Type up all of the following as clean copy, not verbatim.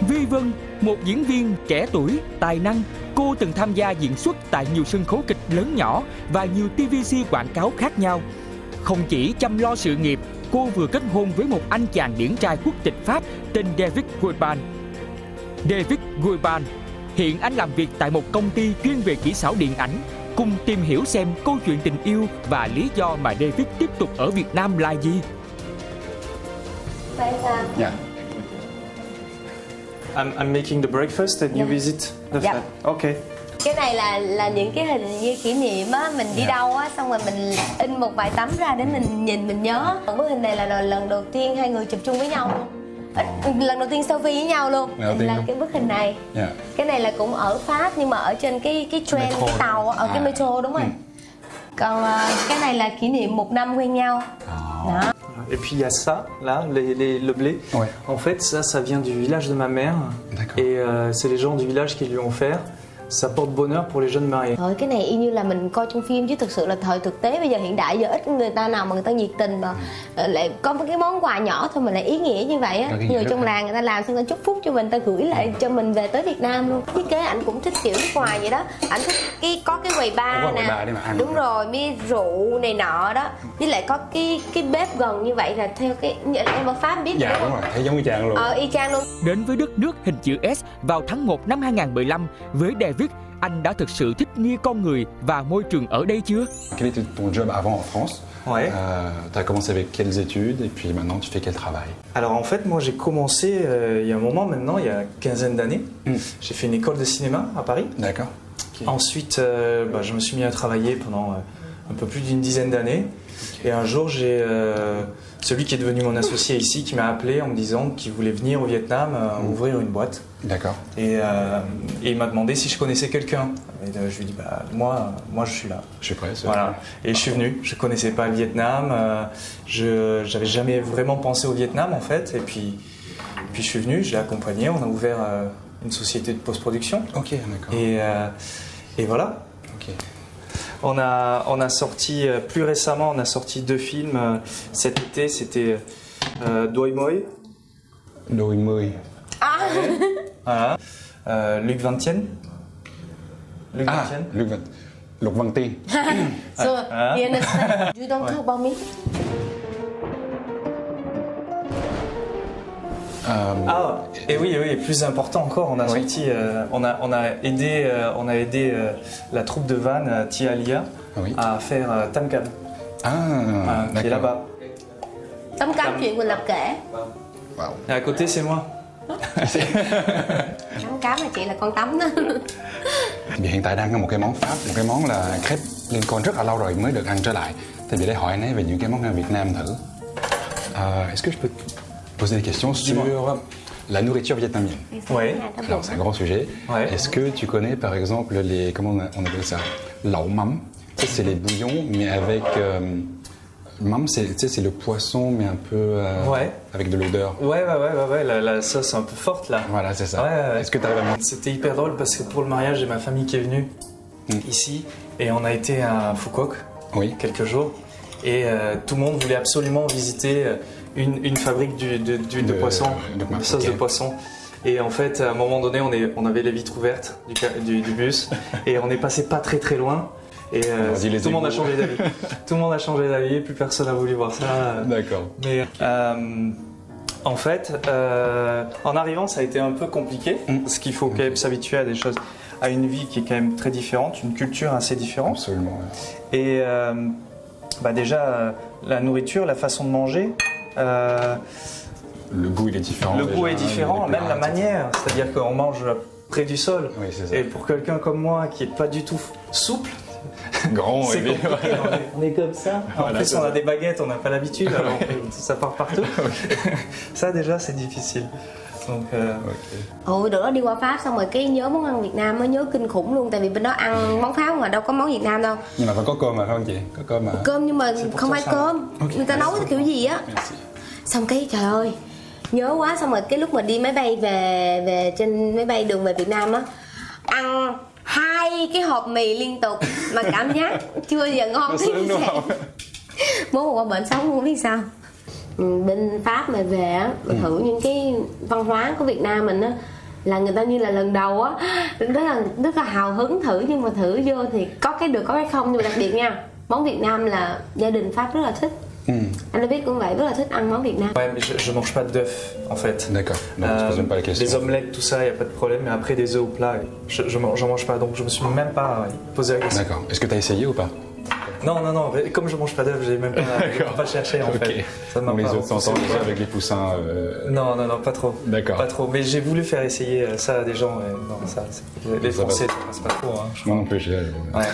Vi Vân, một diễn viên trẻ tuổi, tài năng, cô từng tham gia diễn xuất tại nhiều sân khấu kịch lớn nhỏ và nhiều TVC quảng cáo khác nhau. Không chỉ chăm lo sự nghiệp, cô vừa kết hôn với một anh chàng điển trai quốc tịch Pháp tên David Guilban. David Guilban, hiện anh làm việc tại một công ty chuyên về kỹ xảo điện ảnh. Cùng tìm hiểu xem câu chuyện tình yêu và lý do mà David tiếp tục ở Việt Nam là gì. Yeah. I'm making the breakfast and you visit the flat. Okay. Cái này là những cái hình như kỷ niệm á, mình đi đâu á, xong rồi mình in một vài tấm ra để mình nhìn mình nhớ. Bức hình này là lần đầu tiên hai người chụp chung với nhau luôn. Lần đầu tiên selfie với nhau luôn. Là cái bức hình này. Cái này là cũng ở Pháp nhưng mà ở trên cái train, cái tàu ở cái metro, đúng rồi. Còn cái này là kỷ niệm 1 năm quen nhau. Đó. Et puis il y a ça, là, le blé. Ouais. En fait, ça vient du village de ma mère. Et c'est les gens du village qui lui ont offert. Ça porte bonheur pour les jeunes mariés. Thôi cái này y như là mình coi trong phim chứ thực sự là thời thực tế bây giờ hiện đại giờ ít người ta nào mà người ta nhiệt tình mà lại có một cái món quà nhỏ thôi mà lại ý nghĩa như vậy á. Người trong làng người ta làm xong ta chúc phúc cho mình, ta gửi lại cho mình về tới Việt Nam luôn. Thiết kế ảnh cũng thích kiểu nước ngoài vậy đó. Ảnh thích có cái quầy bar nè. Đúng rồi, mi rượu này nọ đó. Với lại có cái bếp gần như vậy là theo cái em ở Pháp biết. Dạ đúng rồi, thấy giống y chang luôn. Y chang luôn. Đến với đất nước hình chữ S vào tháng 1 năm 2015 với David, anh đã thực sự thích nghi con người và môi trường ở đây chưa? Quel était ton job avant en France? Ouais. Tu as commencé avec quelles études et puis maintenant tu fais quel travail? Alors en fait, moi j'ai commencé il y a un moment maintenant, il y a une quinzaine d'années. J'ai fait une école de cinéma à Paris. D'accord. Ensuite, je me suis mis à travailler pendant un peu plus d'une dizaine d'années. Et un jour, j'ai celui qui est devenu mon associé ici qui m'a appelé en me disant qu'il voulait venir au Vietnam ouvrir une boîte. D'accord. Et il m'a demandé si je connaissais quelqu'un. Et je lui ai dit moi je suis là. Je suis prêt. Voilà. Et je suis venu. Je connaissais pas le Vietnam. J'avais jamais vraiment pensé au Vietnam en fait. Et puis je suis venu. Je l'ai accompagné. On a ouvert une société de post-production. Ok, d'accord. Et voilà. Ok. On a sorti, plus récemment, on a sorti 2 films cet été, c'était Doi Moi. Doi Moi. Voilà. Luc Vantien. Luc Văn Tiên. So, you understand? You don't talk about me. Et oui, plus important encore, on a sorti, on a aidé la troupe de Van Tia Lia à faire Tam Cam, qui est là-bas. Tấm cam chuyện mình lập kể. Wow. Et à côté c'est moi. Tấm cám là chị là con tấm đó. Vì hiện tại đang có một cái món Pháp, một cái món là crepe Lincoln rất là lâu rồi mới được ăn trở lại. Thì vì để hỏi anh ấy về những cái món ăn Việt Nam thử. Est-ce que je peux poser des questions sur la nourriture vietnamienne? Oui. Alors c'est un grand sujet. Ouais. Est-ce que tu connais par exemple les, comment on appelle ça, lẩu mắm? Ça c'est les bouillons mais avec mắm, c'est le poisson mais un peu avec de l'odeur. Ouais, la sauce un peu forte là. Voilà, c'est ça. Ouais. Est-ce que tu arrives à... C'était hyper drôle parce que pour le mariage, j'ai ma famille qui est venue ici et on a été à Phuquoc quelques jours et tout le monde voulait absolument visiter une fabrique de poisson, de sauce de poisson. Et en fait, à un moment donné, on avait les vitres ouvertes du bus et on est passé pas très loin. Et tout le monde a changé d'avis. Tout le monde a changé d'avis, plus personne n'a voulu voir ça. D'accord. Mais en fait, en arrivant, ça a été un peu compliqué parce qu'il faut quand même s'habituer à des choses, à une vie qui est quand même très différente, une culture assez différente. Absolument. Et déjà, la nourriture, la façon de manger. Le goût il est différent. Le goût est différent, même la manière. C'est-à-dire qu'on mange près du sol. Oui, c'est ça. Et pour quelqu'un comme moi qui est pas du tout souple, grand, c'est compliqué. On est comme ça. Voilà, en plus, on a des baguettes, on n'a pas l'habitude, alors ça part partout. Ça déjà, c'est difficile. Donc, Đợt đó đi qua Pháp xong rồi cái nhớ món ăn Việt Nam nó nhớ kinh khủng luôn. Tại vì bên đó ăn món Pháp mà đâu có món Việt Nam đâu. Nhưng mà phải có cơm mà phải không chị? Có cơm mà. Cơm nhưng mà không phải cơm. Người ta nấu kiểu gì á. Xong cái trời ơi nhớ quá. Xong rồi cái lúc mà đi máy bay về trên máy bay đường về Việt Nam á, ăn 2 cái hộp mì liên tục mà cảm giác chưa bao giờ ngon thế. Bố một qua bệnh sống không biết sao. bên Pháp mà về á, mà thử những cái văn hóa của Việt Nam mình á, là người ta như là lần đầu á, rất là hào hứng thử, nhưng mà thử vô thì có cái được có cái không. Nhưng mà đặc biệt nha, món Việt Nam là gia đình Pháp rất là thích. Anh đã biết cũng vậy, rất là thích ăn món Việt Nam. Ouais, mais je mange pas d'œufs en fait. D'accord, donc je pose même pas la question. Les omelettes, tout ça, y a pas de problème. Mais après des œufs au plat, j'en mange pas. Donc je me suis même pas posé la question. D'accord. Est-ce que tu as essayé ou pas? Non. Comme je mange pas d'œufs, j'ai même pas cherché en fait. Ça m'a On les pas œufs de temps en temps repoussé. déjà avec les poussins. Non, pas trop. D'accord. Pas trop. Mais j'ai voulu faire essayer ça à des gens. Et non, ça, les Ça Français, passe. ça passe pas trop. Hein, je Moi crois. non plus, Ouais.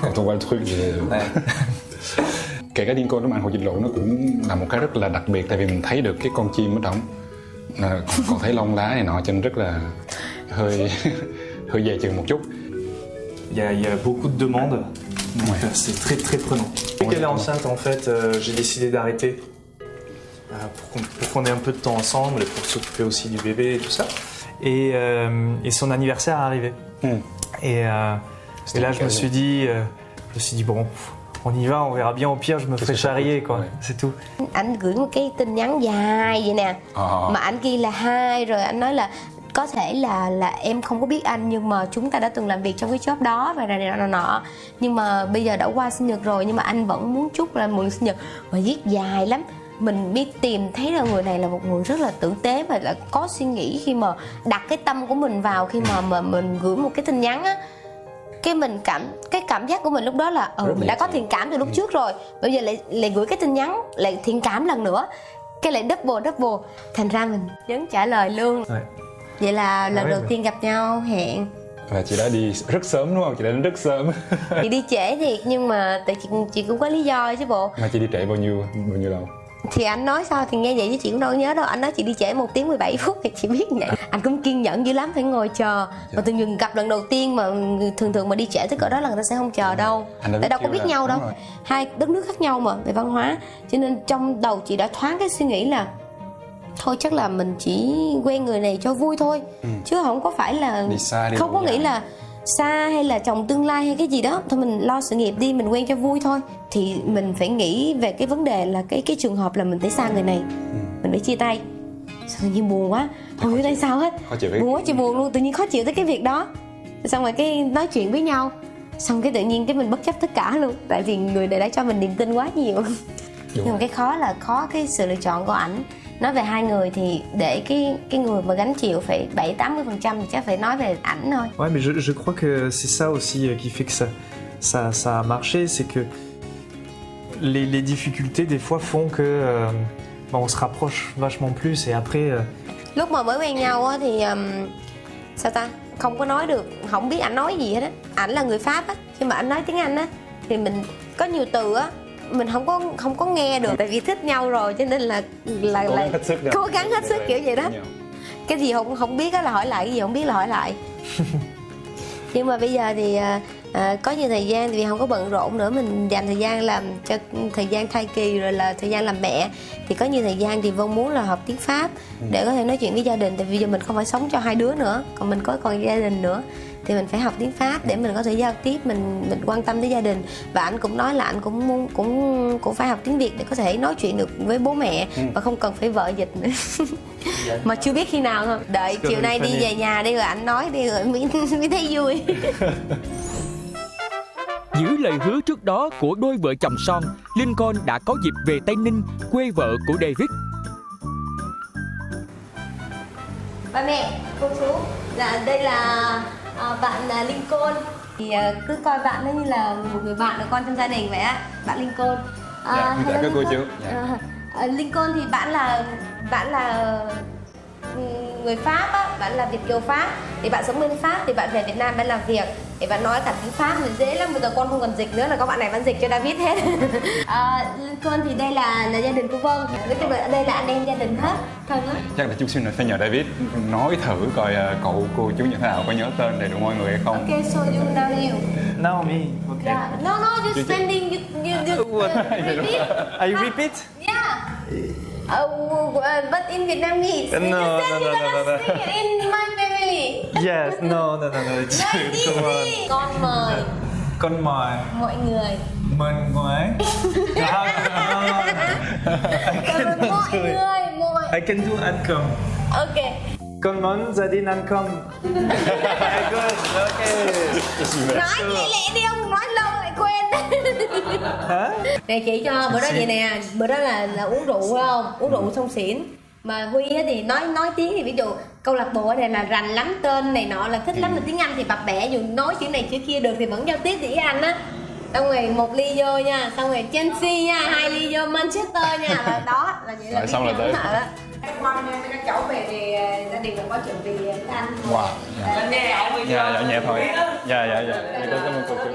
quand on voit le truc, Ouais. kể cả Lincoln lúc mà ăn hồ vịt lộn nó cũng là một cái rất là đặc biệt, tại vì mình thấy được cái con chim ở trong, còn thấy lông lá này nọ, cho nên rất là hơi dè chừng một chút. Il y a beaucoup de demandes. Donc c'est très très prenant. Dès qu'elle est enceinte, en fait, j'ai décidé d'arrêter pour qu'on ait un peu de temps ensemble et pour s'occuper aussi du bébé et tout ça. Et son anniversaire est arrivé. Et là, je me suis dit bon, on y va, on verra bien. Au pire, je me ferai charrier, quoi. C'est tout. Anh gửi một cái tin nhắn dài vậy nè, mà anh ghi là hi, rồi anh nói là có thể là em không có biết anh, nhưng mà chúng ta đã từng làm việc trong cái job đó và này nọ, nhưng mà bây giờ đã qua sinh nhật rồi, nhưng mà anh vẫn muốn chúc là mừng sinh nhật, và viết dài lắm. Mình biết tìm thấy là người này là một người rất là tử tế và là có suy nghĩ khi mà đặt cái tâm của mình vào khi mà mình gửi một cái tin nhắn á. Cái cảm giác của mình lúc đó là mình đã có thiện cảm từ lúc trước rồi, bây giờ lại gửi cái tin nhắn lại thiện cảm lần nữa, cái lại double, thành ra mình nhấn trả lời luôn. Vậy là lần đầu tiên gặp nhau hẹn. Và chị đã đi rất sớm đúng không? Chị đã đến rất sớm. Chị đi trễ thiệt, nhưng mà tại chị cũng có lý do chứ bộ. Mà chị đi trễ bao nhiêu lâu? Thì anh nói sao thì nghe vậy chứ chị cũng đâu có nhớ đâu. Anh nói chị đi trễ 1 tiếng 17 phút thì chị biết vậy. Anh cũng kiên nhẫn dữ lắm, phải ngồi chờ. Mà từng dừng gặp lần đầu tiên mà thường mà đi trễ tới cỡ đó là người ta sẽ không chờ đâu. Tại đâu có biết nhau đâu. Hai đất nước khác nhau mà về văn hóa, cho nên trong đầu chị đã thoáng cái suy nghĩ là thôi chắc là mình chỉ quen người này cho vui thôi, chứ không có phải là không có nghĩ là xa hay là chồng tương lai hay cái gì đó. Thôi mình lo sự nghiệp đi, mình quen cho vui thôi. Thì mình phải nghĩ về cái vấn đề là cái trường hợp là mình phải xa người này, mình phải chia tay. Sao tự nhiên buồn quá, không hiểu tại sao hết, buồn quá, chị buồn luôn, tự nhiên khó chịu tới cái việc đó. Xong rồi cái nói chuyện với nhau, xong cái tự nhiên cái mình bất chấp tất cả luôn, tại vì người này đã cho mình niềm tin quá nhiều. Nhưng mà cái khó cái sự lựa chọn của ảnh. Nói về hai người thì để cái người mà gánh chịu phải 70-80% thì chắc phải nói về ảnh thôi. Ouais, mais je crois que c'est ça aussi qui fait que ça a marché, c'est que les difficultés des fois font que on se rapproche vachement plus et après. Lúc mà mới quen nhau á thì sao ta, không có nói được, không biết ảnh nói gì hết á. Ảnh là người Pháp á, khi mà ảnh nói tiếng Anh á thì mình có nhiều từ á mình không có nghe được, tại vì thích nhau rồi cho nên là cố gắng hết sức kiểu vậy đó. Cái gì không biết á là hỏi lại, cái gì không biết là hỏi lại. Nhưng mà bây giờ thì có nhiều thời gian thì vì không có bận rộn nữa, mình dành thời gian làm cho thời gian thai kỳ rồi là thời gian làm mẹ, thì có nhiều thời gian thì Vân muốn là học tiếng Pháp để có thể nói chuyện với gia đình, tại vì giờ mình không phải sống cho hai đứa nữa, còn mình còn gia đình nữa, thì mình phải học tiếng Pháp để mình có thể giao tiếp, mình quan tâm tới gia đình. Và anh cũng nói là anh cũng phải học tiếng Việt để có thể nói chuyện được với bố mẹ và không cần phải vợ dịch nữa. Mà chưa biết khi nào thôi, đợi chiều nay đi về nhà đi rồi anh nói đi rồi mới thấy vui. Giữ lời hứa trước đó của đôi vợ chồng son, Lincoln đã có dịp về Tây Ninh, quê vợ của David. Ba mẹ, cô chú, đây là bạn Lincoln. Thì cứ coi bạn nó như là một người bạn của con trong gia đình vậy á, bạn Lincoln. Dạ các cô chú. Lincoln thì bạn là người Pháp á, bạn là Việt kiều Pháp, thì bạn sống bên Pháp, thì bạn về Việt Nam bạn làm việc, thì bạn nói cả tiếng Pháp thì dễ lắm, bây giờ con không cần dịch nữa là có bạn này vẫn dịch cho David hết. Lincoln thì đây là gia đình của Vân, đây là anh em gia đình hết, thân lắm. Chắc là chút xíu nữa phải nhờ David nói thử coi cậu cô chú như thế nào, có nhớ tên đầy đủ mọi người hay không. Okay, so you now you. Naomi, okay. Yeah. No, you're standing. You repeat. I repeat. Yeah. But in Vietnamese. No. In my family. Yes, no. Con mời Con mời mọi người Mình ngoái. I can do Ancom. Ok. Con món gia đình Ancom. Good, okay. Nói nhẹ lẹ đi ông, nói lâu lại quên. Hả? Nè chị cho bữa đó vậy nè, bữa đó là uống rượu phải không? Uống rượu xong xỉn. Mà Huy á thì nói tiếng thì ví dụ câu lạc bộ ở đây là rành lắm, tên này nọ là thích lắm, là tiếng Anh thì bập bẹ, dù nói chữ này chữ kia được thì vẫn giao tiếp tiếng Anh á. Xong rồi 1 ly vô nha, xong rồi Chelsea nha, 2 ly vô Manchester nha, là đó là vậy là xong rồi tới. Con các cháu về thì gia đình có chuẩn bị thức ăn. Wow. Dạ nhẹ thôi. Dạ tôi cảm ơn cô chú.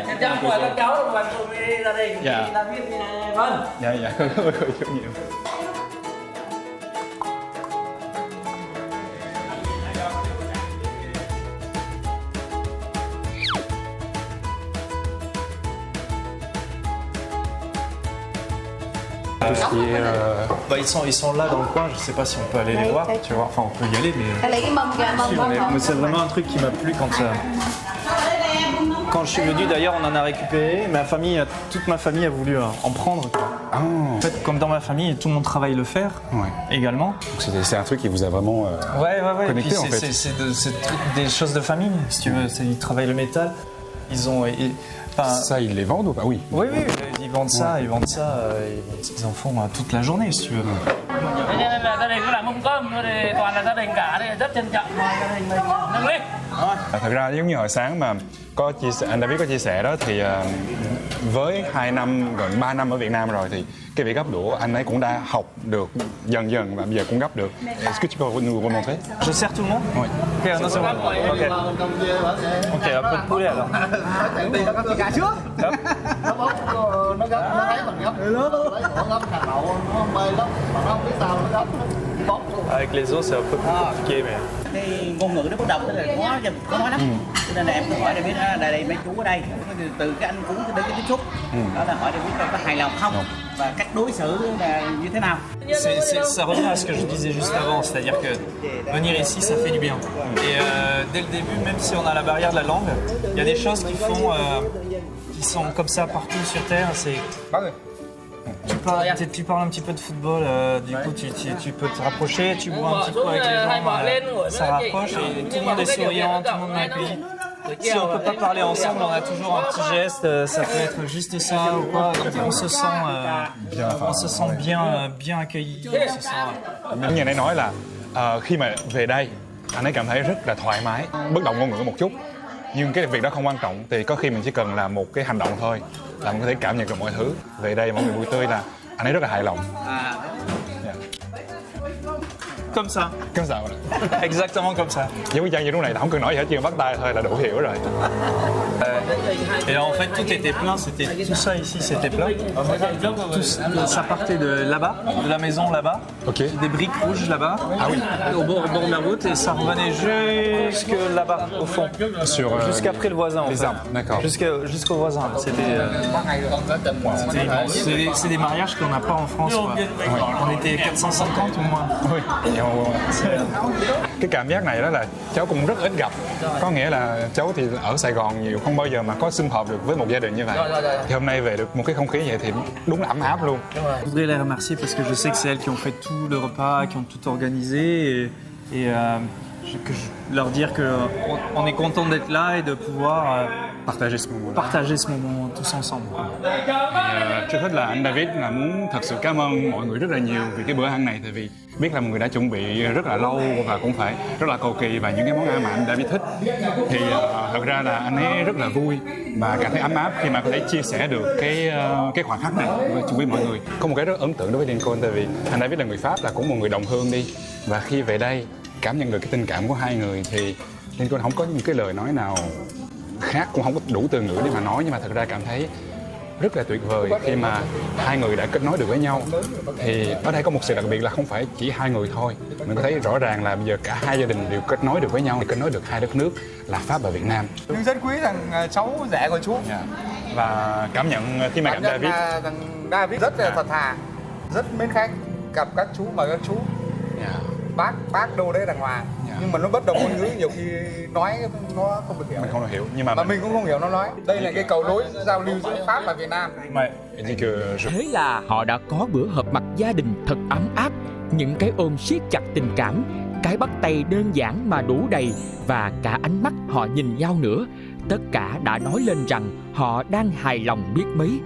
Chắc chắn mời các cháu đồng hành cùng với gia đình Dạ. làm việc vâng. Dạ cảm ơn cô chú nhiều. Tout ce qui est Bah, ils sont là dans le coin, je sais pas si on peut aller les voir, tu vois. Enfin, on peut y aller, mais. Ta lấy cái mâm kìa, mâm. Mais c'est vraiment un truc qui m'a plu quand je suis venu. D'ailleurs, on en a récupéré. Toute ma famille a voulu en prendre. Quoi. En fait, comme dans ma famille, tout mon travail le faire également. Donc c'est un truc qui vous a vraiment Ouais. connecté, Et puis en fait. c'est des choses de famille, si tu veux. Ils travaillent le métal. Ça, ils les vendent ou pas? Oui. Oui, ils vendent ça, ils en font toute la journée, si tu veux. Thế nên là gia đình có làm mâm cơm thôi thì toàn là gia đình cả, đây là rất trân trọng mời gia đình mình nâng ly. Thật ra giống như hồi sáng mà anh David có chia sẻ đó thì với 2 năm, gần 3 năm ở Việt Nam rồi thì cái việc gấp đũa anh ấy cũng đã học được dần và bây giờ cũng gấp được. Est-ce que tu peux nous remontrer? Je sers tout le monde? Oui. Ok, non, c'est bon. Ok, un peu de poulet alors. Avec les os, c'est un peu plus compliqué, mais. Cái ngôn ngữ nó bất đồng, tức là khó nói lắm. Cho nên là em cũng hỏi để biết đây mấy chú ở đây từ cái anh cúng đến cái tiếp xúc đó là hỏi để biết có hài lòng không và cách đối xử là như thế nào. Ça revient à ce que je disais juste avant, c'est-à-dire que venir ici, ça fait du bien. Et dès le début, même si on a la barrière de la langue, il y a des choses qui sont comme ça partout sur Terre. Tu parles un petit peu de football, du coup tu peux te rapprocher, tu bois un petit coup avec les gens, ça rapproche et tout le monde est souriant, tout le monde m'accueille. Si on peut pas parler ensemble, on a toujours un petit geste, ça peut être juste ça ou quoi, on se sent bien accueilli. Như anh ấy nói là khi mà về đây anh ấy cảm thấy rất là thoải mái, bất động ngôn ngữ một chút. Nhưng cái việc đó không quan trọng, thì có khi mình chỉ cần làm một cái hành động thôi là mình có thể cảm nhận được mọi thứ. Về đây mọi người vui tươi là anh ấy rất là hài lòng. Comme ça. Comme ça. Exactement comme ça. Giống như lúc này không cần nói gì hết, chỉ bắt tay thôi là đủ hiểu rồi. Et là, en fait, tout était plein, tout ça ici, c'était plein. Ça partait de là-bas, de la maison là-bas, des briques rouges là-bas, au bord de la route, et ça revenait jusque là-bas, au fond, jusqu'après le voisin. Les arbres, d'accord. Jusqu'au voisin. C'est des mariages qu'on n'a pas en France. Quoi. On était 450 ou moins. Cái cảm giác này đó là cháu cũng rất ít gặp. Có nghĩa là cháu thì ở Sài Gòn nhiều, không bao giờ mà có sum họp được với một gia đình như vậy. Thì hôm nay về được một cái không khí vậy thì đúng là ấm áp luôn. Je voudrais les remercier parce que je sais que c'est elles qui ont fait tout le repas, qui ont tout organisé et que je leur dire qu'on est content d'être là et de pouvoir partager ce moment tous ensemble. Trước hết là anh David là muốn thật sự cảm ơn mọi người rất là nhiều vì cái bữa ăn này, tại vì biết là mọi người đã chuẩn bị rất là lâu và cũng phải rất là cầu kỳ và những cái món ăn mà anh David thích. Thì thật ra là anh ấy rất là vui và cảm thấy ấm áp khi mà có thể chia sẻ được cái khoảnh khắc này với mọi người. Có một cái rất ấn tượng đối với Lincoln, tại vì anh David là người Pháp, là cũng một người đồng hương đi, và khi về đây cảm nhận được cái tình cảm của hai người thì Lincoln không có những cái lời nói nào khác, cũng không có đủ từ ngữ để mà nói, nhưng mà thật ra cảm thấy rất là tuyệt vời khi mà hai người đã kết nối được với nhau. Thì ở đây có một sự đặc biệt là không phải chỉ hai người thôi, mình có thấy rõ ràng là bây giờ cả hai gia đình đều kết nối được với nhau, kết nối được hai đất nước là Pháp và Việt Nam. Nhưng rất quý thằng cháu rể của chú. Và cảm nhận khi mà gặp David, thằng David rất là thật thà, rất mến khách, gặp các chú mời các chú. bác đâu đấy đàng hoàng. Nhưng mà nó bất đồng ngôn ngữ, nhiều khi nói nó không được hiểu. Mình không được hiểu, nhưng mà mình cũng không hiểu nó nói. Đây là cái cầu nối giao lưu giữa Pháp và Việt Nam. Thế là họ đã có bữa họp mặt gia đình thật ấm áp, những cái ôm siết chặt tình cảm, cái bắt tay đơn giản mà đủ đầy, và cả ánh mắt họ nhìn nhau nữa. Tất cả đã nói lên rằng họ đang hài lòng biết mấy.